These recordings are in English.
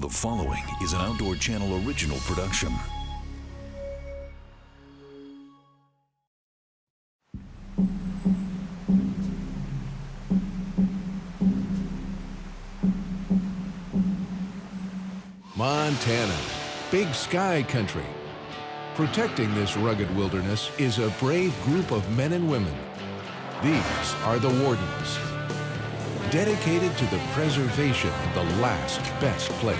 The following is an Outdoor Channel original production. Montana, big sky country. Protecting this rugged wilderness is a brave group of men and women. These are the Wardens, dedicated to the preservation of the last best place.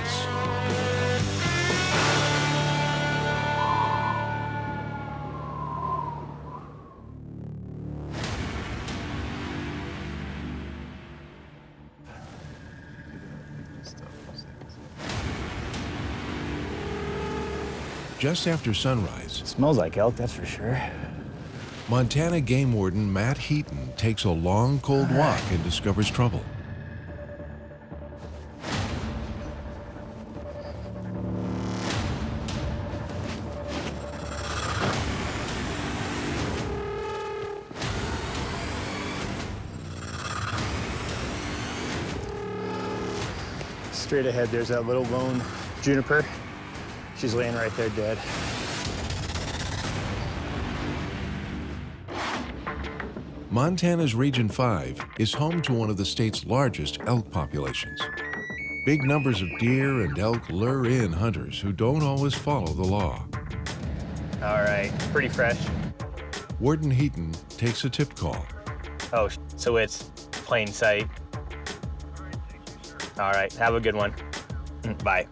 Just after sunrise, Smells like elk, that's for sure. Montana Game Warden Matt Heaton takes a long, cold walk and discovers trouble. Straight ahead, there's that little lone juniper. She's laying right there dead. Montana's Region 5 is home to one of the state's largest elk populations. Big numbers of deer and elk lure in hunters who don't always follow the law. All right, pretty fresh. Warden Heaton takes a tip call. Oh, so it's plain sight. All right, have a good one. Bye.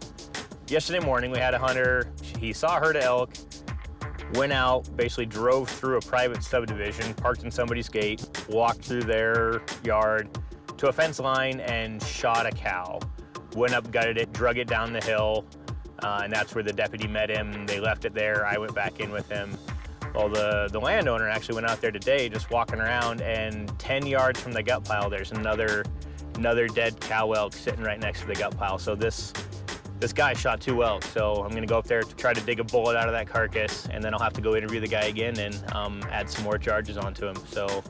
Yesterday morning, we had a hunter. He saw a herd of elk, went out, basically drove through a private subdivision, parked in somebody's gate, walked through their yard to a fence line and shot a cow. Went up, gutted it, drug it down the hill, and that's where the deputy met him. They left it there. I went back in with him. Well, the landowner actually went out there today, just walking around, and 10 yards from the gut pile, there's another dead cow elk sitting right next to the gut pile. So this guy shot 2 elk, so I'm gonna go up there to try to dig a bullet out of that carcass, and then I'll have to go interview the guy again and add some more charges onto him. So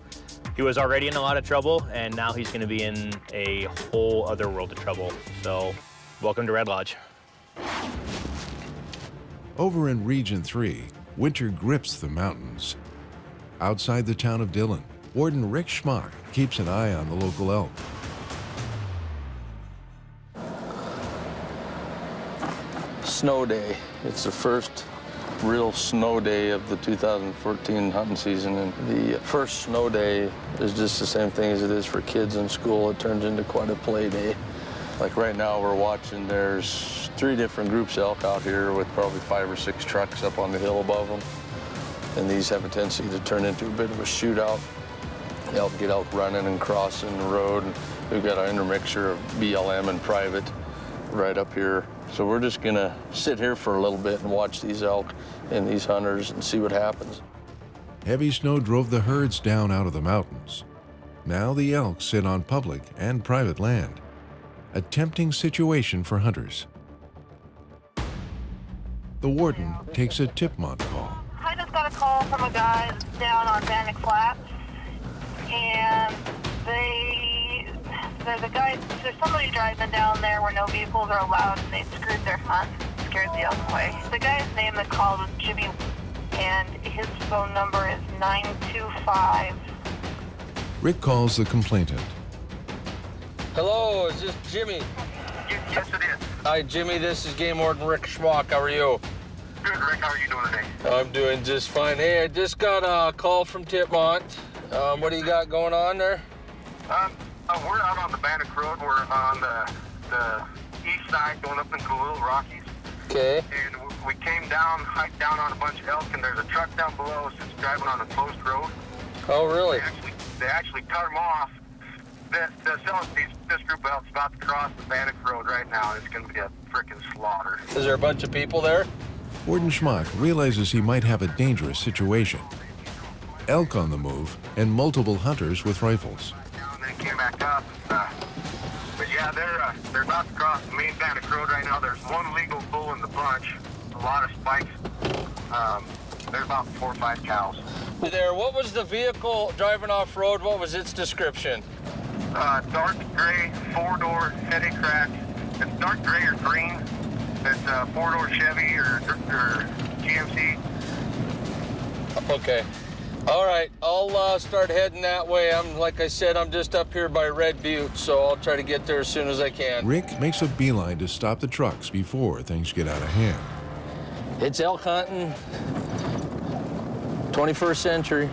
he was already in a lot of trouble, and now he's gonna be in a whole other world of trouble. So welcome to Red Lodge. Over in Region 3, winter grips the mountains. Outside the town of Dillon, Warden Rick Schmock keeps an eye on the local elk. Snow day. It's the first real snow day of the 2014 hunting season, and the first snow day is just the same thing as it is for kids in school. It turns into quite a play day. Like right now we're watching, there's 3 different groups of elk out here with probably 5 or 6 trucks up on the hill above them, and these have a tendency to turn into a bit of a shootout. Elk get out running and crossing the road, and we've got an intermixture of BLM and private right up here. So we're just gonna sit here for a little bit and watch these elk and these hunters and see what happens. Heavy snow drove the herds down out of the mountains. Now the elk sit on public and private land. A tempting situation for hunters. The warden takes a Tipmont call. I just got a call from a guy that's down on Banic Flats, and there's somebody driving down there where no vehicles are allowed, and they screwed their hunt, scared the elk away. The guy's name that called was Jimmy, and his phone number is 925. Rick calls the complainant. Hello, is this Jimmy? Yes, it is. Hi, Jimmy, this is Game Warden Rick Schmock. How are you? Good, Rick. How are you doing today? I'm doing just fine. Hey, I just got a call from Tipmont. What do you got going on there? We're out on the Banic Road. We're on the east side going up into the Little Rockies. Okay. And we came down, hiked down on a bunch of elk, and there's a truck down below us that's driving on a closed road. Oh, really? They actually cut them off. This group of elk's about to cross the Banic Road right now. It's going to be a frickin' slaughter. Is there a bunch of people there? Warden Schmock realizes he might have a dangerous situation. Elk on the move and multiple hunters with rifles. And then came back up. But yeah, they're about to cross the main Banic Road right now. There's one legal bull in the bunch, a lot of spikes. There's about 4 or 5 cows. There, what was the vehicle driving off-road? What was its description? Dark gray, 4-door, headache crack, It's dark gray or green. It's a four-door Chevy or GMC. Okay. All right, I'll start heading that way. Like I said, I'm just up here by Red Butte, so I'll try to get there as soon as I can. Rick makes a beeline to stop the trucks before things get out of hand. It's elk hunting, 21st century.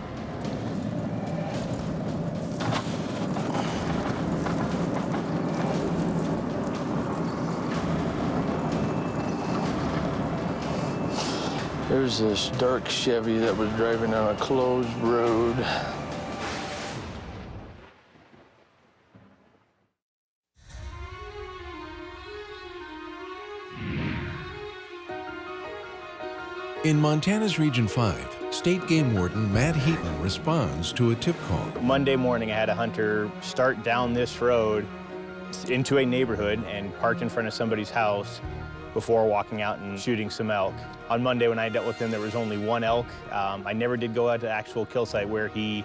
There's this dark Chevy that was driving on a closed road. In Montana's Region 5, State Game Warden Matt Heaton responds to a tip call. Monday morning, I had a hunter start down this road into a neighborhood and parked in front of somebody's house before walking out and shooting some elk. On Monday, when I dealt with him, there was only one elk. I never did go out to the actual kill site where he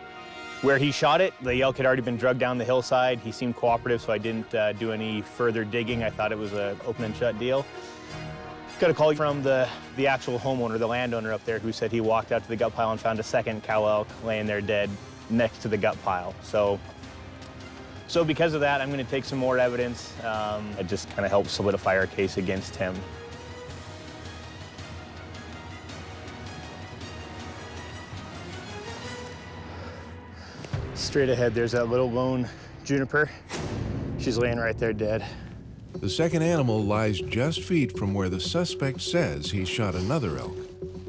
shot it. The elk had already been drugged down the hillside. He seemed cooperative, so I didn't do any further digging. I thought it was an open and shut deal. Got a call from the actual homeowner, the landowner up there, who said he walked out to the gut pile and found a second cow elk laying there dead next to the gut pile. So because of that, I'm going to take some more evidence. It just kind of helps solidify our case against him. Straight ahead, there's that little lone juniper. She's laying right there dead. The second animal lies just feet from where the suspect says he shot another elk.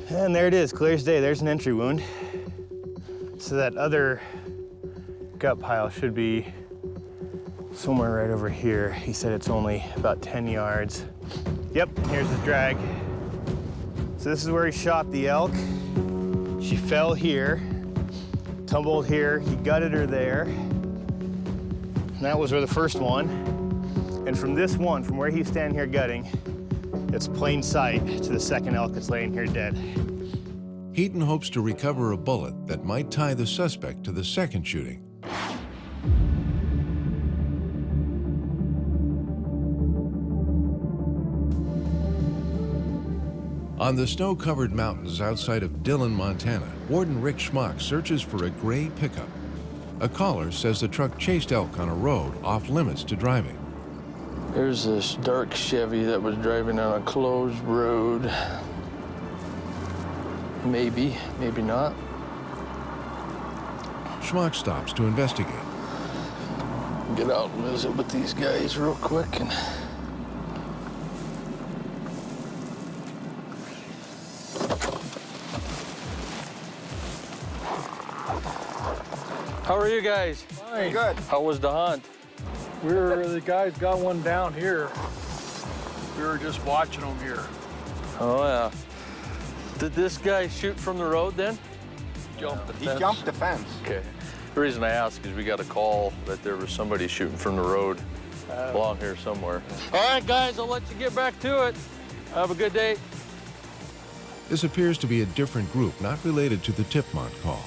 And there it is, clear as day. There's an entry wound. So that other gut pile should be somewhere right over here. He said it's only about 10 yards. Yep, here's his drag. So this is where he shot the elk. She fell here, tumbled here, he gutted her there. And that was where the first one. And from this one, from where he's standing here gutting, it's plain sight to the second elk that's laying here dead. Heaton hopes to recover a bullet that might tie the suspect to the second shooting. On the snow-covered mountains outside of Dillon, Montana, Warden Rick Schmock searches for a gray pickup. A caller says the truck chased elk on a road off limits to driving. There's this dark Chevy that was driving on a closed road. Maybe, maybe not. Schmock stops to investigate. Get out and visit with these guys real quick and... How are you guys? Fine. Good. How was the hunt? The guys got one down here. We were just watching them here. Oh, yeah. Did this guy shoot from the road then? Jumped the He fence. jumped the fence. Okay. The reason I ask is we got a call that there was somebody shooting from the road along here somewhere. All right, guys, I'll let you get back to it. Have a good day. This appears to be a different group, not related to the Tipmont call.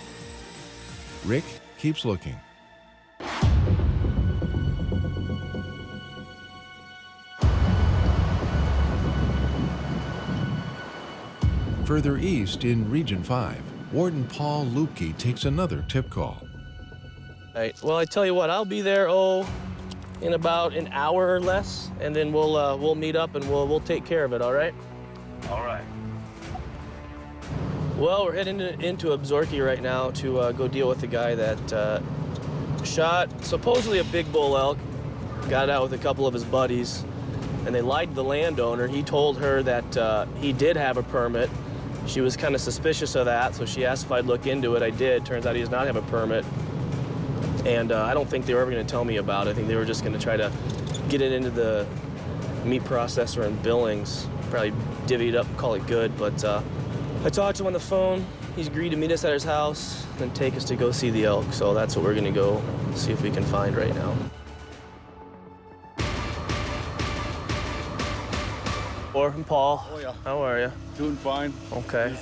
Rick keeps looking. Further east in Region 5, Warden Paul Luke takes another tip call. All right, well, I tell you what, I'll be there, in about an hour or less, and then we'll meet up and we'll take care of it, all right? All right. Well, we're heading into Absorki right now to go deal with the guy that shot supposedly a big bull elk, got out with a couple of his buddies, and they lied to the landowner. He told her that he did have a permit. She was kind of suspicious of that, so she asked if I'd look into it. I did. Turns out he does not have a permit. And I don't think they were ever going to tell me about it. I think they were just going to try to get it into the meat processor and Billings, probably divvy it up, call it good. But I talked to him on the phone. He's agreed to meet us at his house and take us to go see the elk. So that's what we're going to go see if we can find right now. Warden Paul. Oh, yeah. How are you? Doing fine. Okay.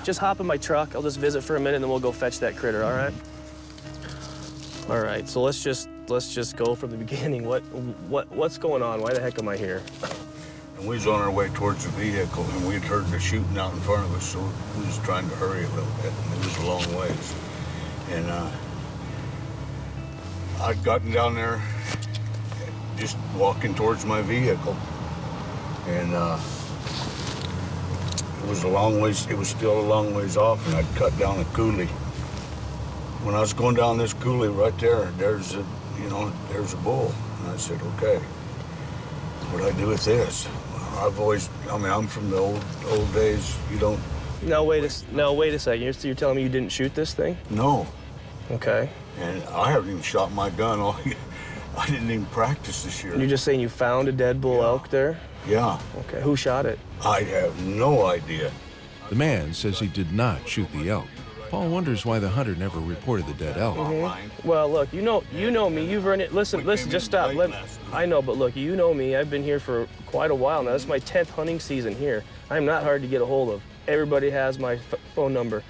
Just hop in my truck. I'll just visit for a minute and then we'll go fetch that critter, all right? All right, so let's just let's just go from the beginning. What's going on? Why the heck am I here? And we was on our way towards the vehicle, and we'd heard the shooting out in front of us, so we was trying to hurry a little bit, and it was a long ways. And I'd gotten down there, just walking towards my vehicle, and it was a long ways, it was still a long ways off, and I'd cut down a coulee. When I was going down this coulee right there, there's a bull. And I said, okay, what do I do with this? I'm from the old days. You don't. Now wait a second. You're telling me you didn't shoot this thing? No. Okay. And I haven't even shot my gun. I didn't even practice this year. You're just saying you found a dead bull elk there? Yeah. Okay. Who shot it? I have no idea. The man says he did not shoot the elk. Paul wonders why the hunter never reported the dead elk. Well, look, you know me. You've earned it. Listen, just stop. I know, but look, you know me. I've been here for quite a while now. This is my 10th hunting season here. I'm not hard to get a hold of. Everybody has my phone number.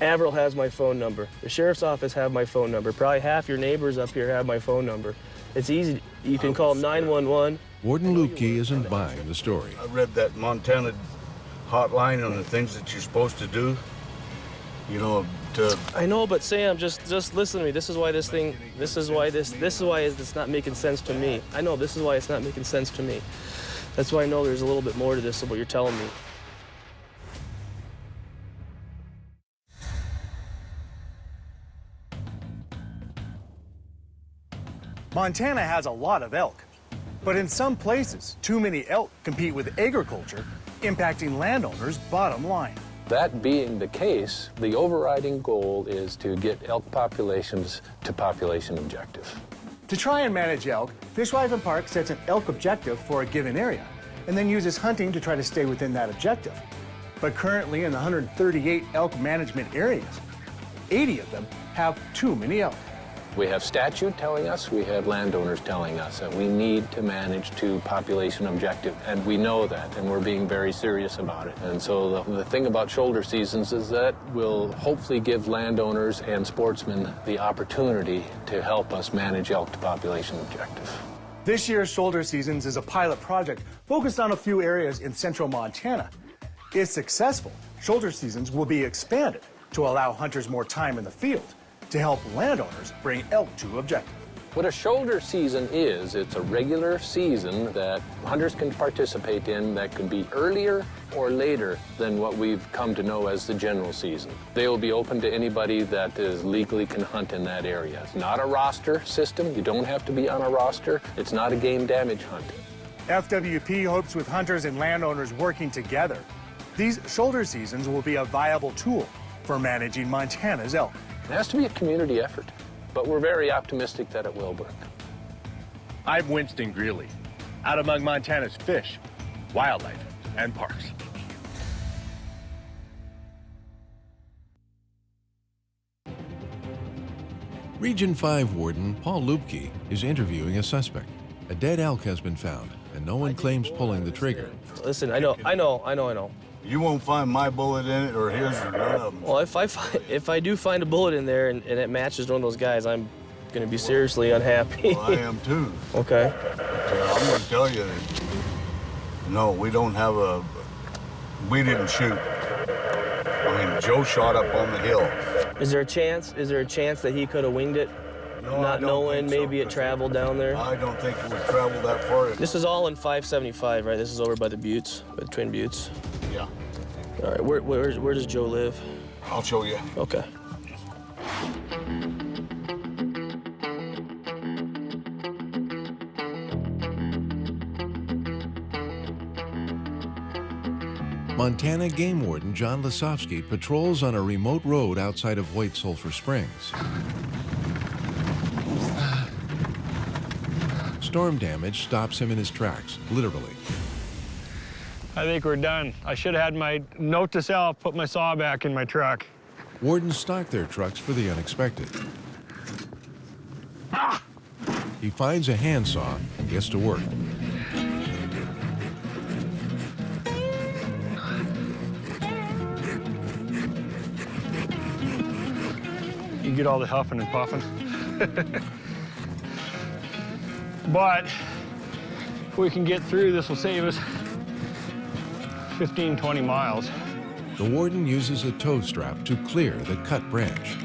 Averill has my phone number. The sheriff's office have my phone number. Probably half your neighbors up here have my phone number. It's easy. You can call 911. Warden Luke isn't buying the story. I read that Montana hotline on the things that you're supposed to do. You know, I know, but Sam, just listen to me. This is why it's not making sense to me. I know this is why it's not making sense to me. That's why I know there's a little bit more to this than what you're telling me. Montana has a lot of elk, but in some places, too many elk compete with agriculture, impacting landowners' bottom line. That being the case, the overriding goal is to get elk populations to population objective. To try and manage elk, Fish, Wildlife Park sets an elk objective for a given area and then uses hunting to try to stay within that objective. But currently in the 138 elk management areas, 80 of them have too many elk. We have statute telling us, we have landowners telling us that we need to manage to population objective, and we know that, and we're being very serious about it. And so the thing about shoulder seasons is that will hopefully give landowners and sportsmen the opportunity to help us manage elk to population objective. This year's shoulder seasons is a pilot project focused on a few areas in central Montana. If successful, shoulder seasons will be expanded to allow hunters more time in the field, to help landowners bring elk to objective. What a shoulder season is, it's a regular season that hunters can participate in that can be earlier or later than what we've come to know as the general season. They will be open to anybody that is legally can hunt in that area. It's not a roster system. You don't have to be on a roster. It's not a game damage hunt. FWP hopes with hunters and landowners working together, these shoulder seasons will be a viable tool for managing Montana's elk. It has to be a community effort, but we're very optimistic that it will work. I'm Winston Greeley, out among Montana's fish, wildlife, and parks. Region 5 Warden Paul Luke is interviewing a suspect. A dead elk has been found, and no one claims pulling the trigger. Listen, I know. You won't find my bullet in it or his or none of them. Well, if I do find a bullet in there and it matches one of those guys, I'm going to be seriously unhappy. Well, I am too. Okay. I'm going to tell you, no, we don't have we didn't shoot. I mean, Joe shot up on the hill. Is there a chance that he could have winged it? No, not knowing maybe it traveled down there? I don't think it would travel that far. This is all in 575, right? This is over by the Buttes, by the Twin Buttes. Yeah. All right, where does Joe live? I'll show you. Okay. Montana Game Warden John Lasovski patrols on a remote road outside of White Sulphur Springs. Storm damage stops him in his tracks, literally. I think we're done. I should have had my note to self, put my saw back in my truck. Wardens stock their trucks for the unexpected. He finds a handsaw and gets to work. You get all the huffing and puffing. But if we can get through, this will save us 15, 20 miles. The warden uses a tow strap to clear the cut branch.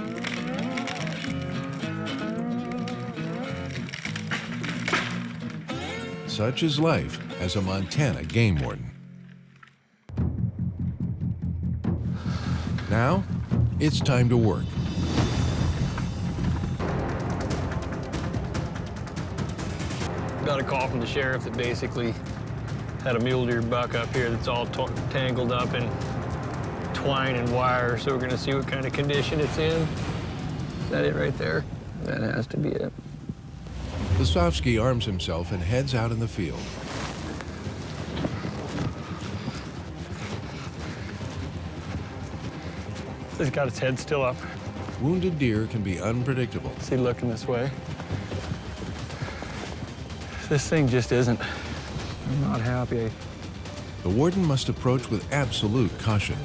Such is life as a Montana game warden. Now, it's time to work. Got a call from the sheriff that basically had a mule deer buck up here that's all tangled up in twine and wire, so we're gonna see what kind of condition it's in. Is that it right there? That has to be it. Lasovski arms himself and heads out in the field. He's got his head still up. Wounded deer can be unpredictable. Is he looking this way? This thing just isn't. I'm not happy. The warden must approach with absolute caution.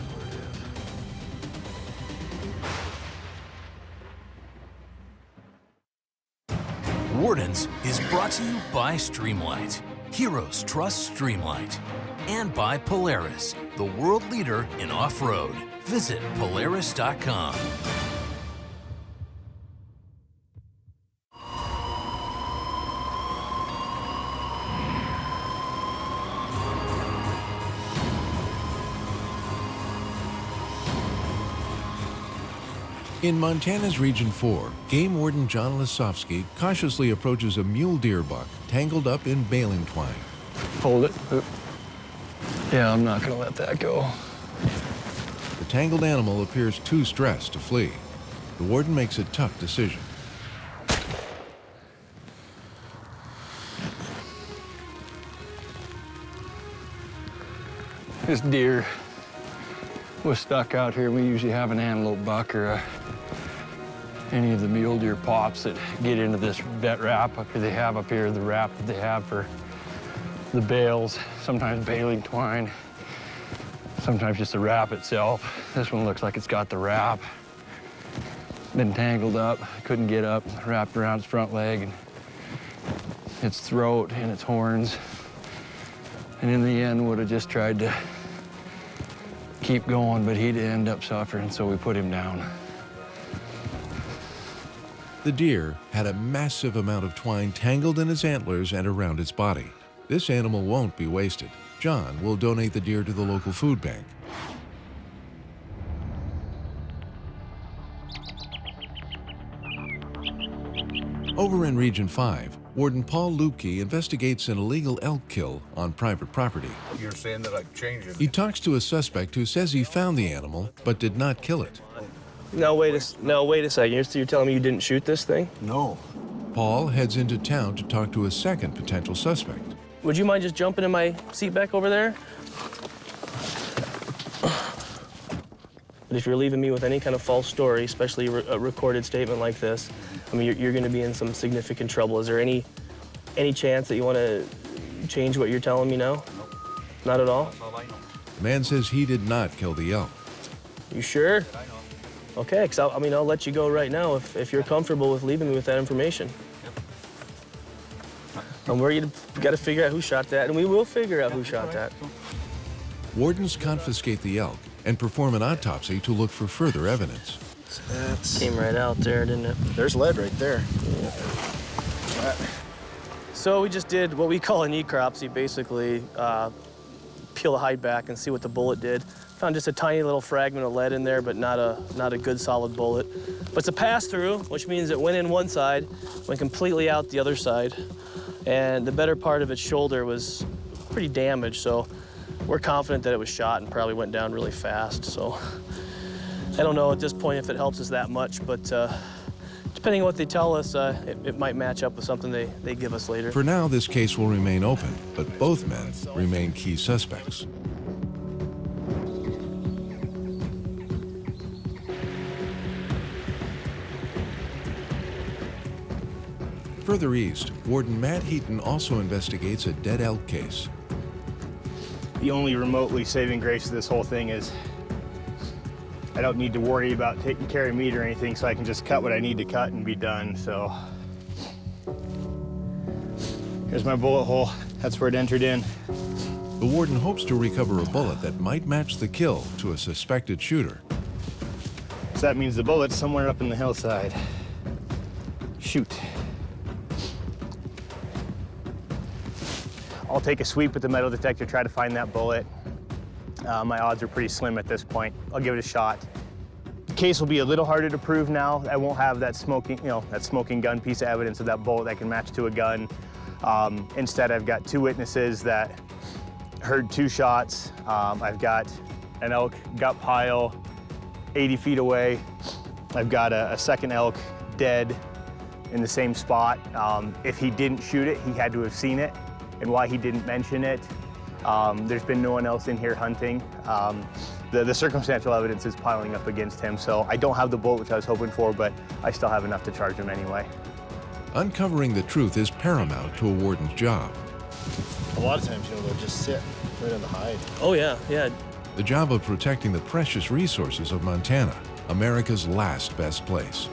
Wardens is brought to you by Streamlight. Heroes trust Streamlight. And by Polaris, the world leader in off-road. Visit Polaris.com. In Montana's Region 4, Game Warden John Lasovski cautiously approaches a mule deer buck tangled up in baling twine. Hold it. Yeah, I'm not gonna let that go. The tangled animal appears too stressed to flee. The warden makes a tough decision. This deer was stuck out here. We usually have an antelope buck or any of the mule deer pups that get into this vet wrap up here they have up here, the wrap that they have for the bales, sometimes baling twine, sometimes just the wrap itself. This one looks like it's got the wrap. Been tangled up, couldn't get up, wrapped around its front leg and its throat and its horns. And in the end, would have just tried to keep going, but he'd end up suffering, so we put him down. The deer had a massive amount of twine tangled in its antlers and around its body. This animal won't be wasted. John will donate the deer to the local food bank. Over in Region 5, Warden Paul Luke investigates an illegal elk kill on private property. You're saying that I changed it? He talks to a suspect who says he found the animal but did not kill it. No, wait a second. You're telling me you didn't shoot this thing? No. Paul heads into town to talk to a second potential suspect. Would you mind just jumping in my seat back over there? But if you're leaving me with any kind of false story, especially a recorded statement like this, I mean, you're going to be in some significant trouble. Is there any chance that you want to change what you're telling me now? Nope. Not at all? That's all I know. The man says he did not kill the elk. You sure? I know. Okay, because I'll let you go right now if you're comfortable with leaving me with that information. Yep. And we got to figure out who shot that, and we will figure out who shot that. Wardens confiscate the elk and perform an autopsy to look for further evidence. That came right out there, didn't it? There's lead right there. Yeah. So we just did what we call a necropsy, basically peel the hide back and see what the bullet did. Found just a tiny little fragment of lead in there, but not a good solid bullet. But it's a pass-through, which means it went in one side, went completely out the other side. And the better part of its shoulder was pretty damaged, so we're confident that it was shot and probably went down really fast. So I don't know at this point if it helps us that much, but depending on what they tell us, it might match up with something they give us later. For now, this case will remain open, but both men remain key suspects. Further east, Warden Matt Heaton also investigates a dead elk case. The only remotely saving grace of this whole thing is I don't need to worry about taking care of meat or anything, so I can just cut what I need to cut and be done, so. Here's my bullet hole. That's where it entered in. The warden hopes to recover a bullet that might match the kill to a suspected shooter. So that means the bullet's somewhere up in the hillside. Shoot. I'll take a sweep with the metal detector, try to find that bullet. My odds are pretty slim at this point. I'll give it a shot. The case will be a little harder to prove now. I won't have that smoking, that smoking gun piece of evidence of that bullet that can match to a gun. Instead, I've got 2 witnesses that heard 2 shots. I've got an elk gut pile 80 feet away. I've got a second elk dead in the same spot. If he didn't shoot it, he had to have seen it. And why he didn't mention it, there's been no one else in here hunting. The circumstantial evidence is piling up against him, so I don't have the bullet which I was hoping for, but I still have enough to charge him anyway. Uncovering the truth is paramount to a warden's job. A lot of times, they'll just sit right on the hide. Oh, yeah, yeah. The job of protecting the precious resources of Montana, America's last best place.